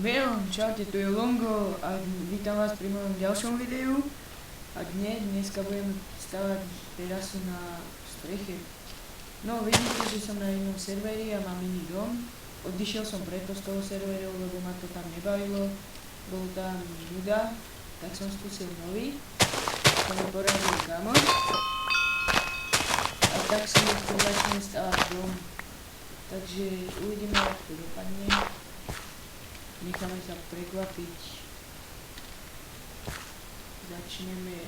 Čaute, tu je Longo a vítam vás pri mojom ďalšom videu. A dneska budem stavať terasu na streche. No vidíte, že som na jednom serveri a mám iný dom. Odišiel som preto z toho serveru, lebo ma to tam nebavilo. Bol tam nuda, tak som skúsil nový. To mi poradil kamoš. A tak som začne stavať dom. Takže uvidíme, ako to dopadne. Necháme sa prekvapiť. Začneme.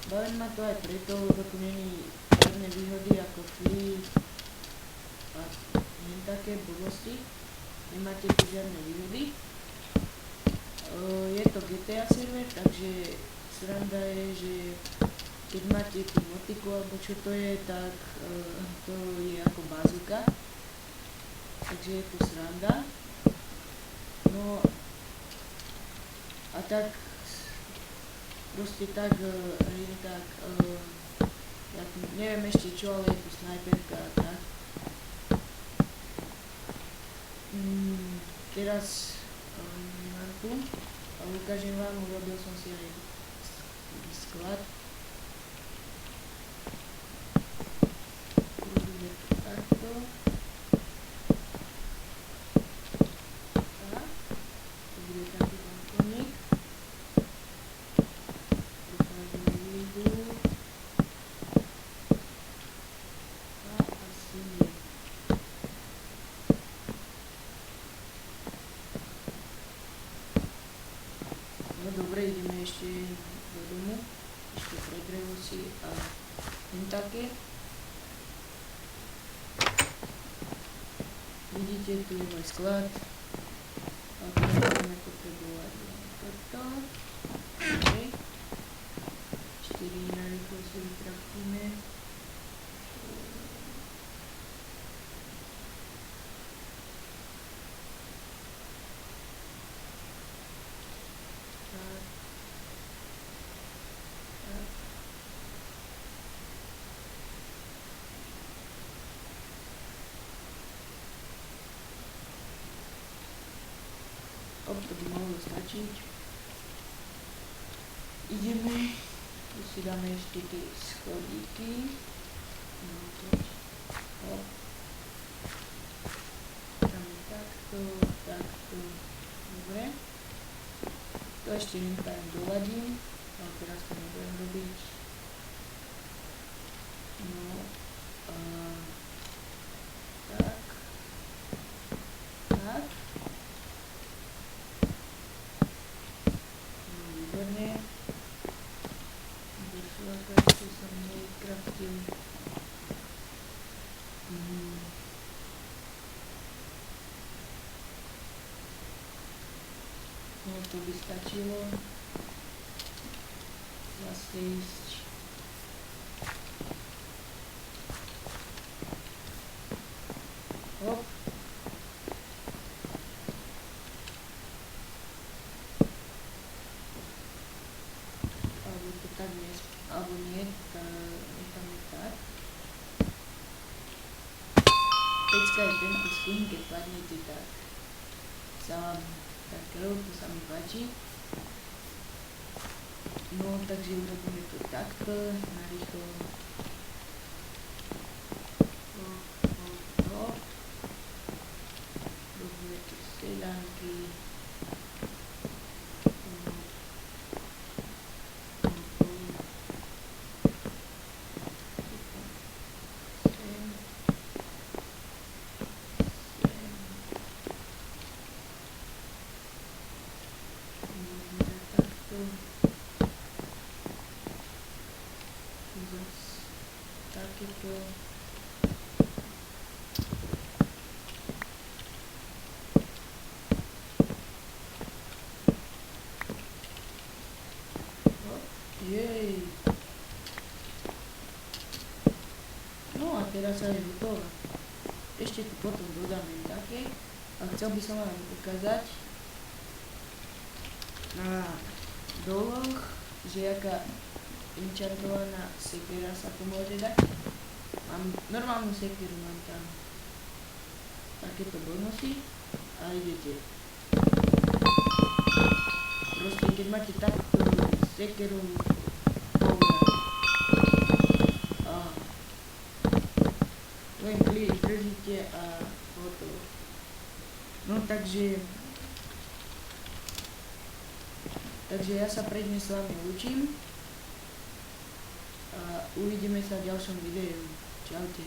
Baví ma to aj preto, lebo tu není žiadne výhody ako free a len také blbosti. Nemáte tu žiadne výhody. Je to GTA server, takže sranda je, že keď máte tú motiku alebo čo to je, tak to je ako bazooka. Takže je tu sranda. No a tak proste tak ja neviem ešte čo, ale je tu snajperka a tak. Teraz mám tu a ukážem vám, urobil som si aj sklad. Urobíme to takto. No dobre, ideme ešte do domu, ešte predrevo si a také. Vidíte, tu je môj sklad. A tu budeme potrebovať toto. OK. 4 na rýchlo si vykraftíme. To by mohlo stačiť. Ideme, tu si dáme ešte tie schodíky. Dáme takto, takto, dobre. To ešte nechám doladím, ale teraz to nebudem robiť. No a tak, tak. Výborne. Došlaka ešte som nekraftil. No to by stačilo. Zase ísť. Hop. Tak nie, alebo nie, necháme tak. Pecka je tento skin, keď padnete, tak sa vám tá krv, to sa mi páči. No, takže urobíme to takto, narýchlo. Robíme tu sedanky. Takéto. Jej. No a teraz sa je hotová. Ešte tu potom dodáme také. A chcel by som vám ukázať na doloch, že jaká enchantovaná sekera sa tu môže dať. Mám normálnu sekeru, mám tam. takéto bonusy a idete. Proste keď máte takto sekeru, a len klik držíte a hotovo. No takže ja sa pre dnes s vami učím a uvidíme sa v ďalšom videu. Čaute.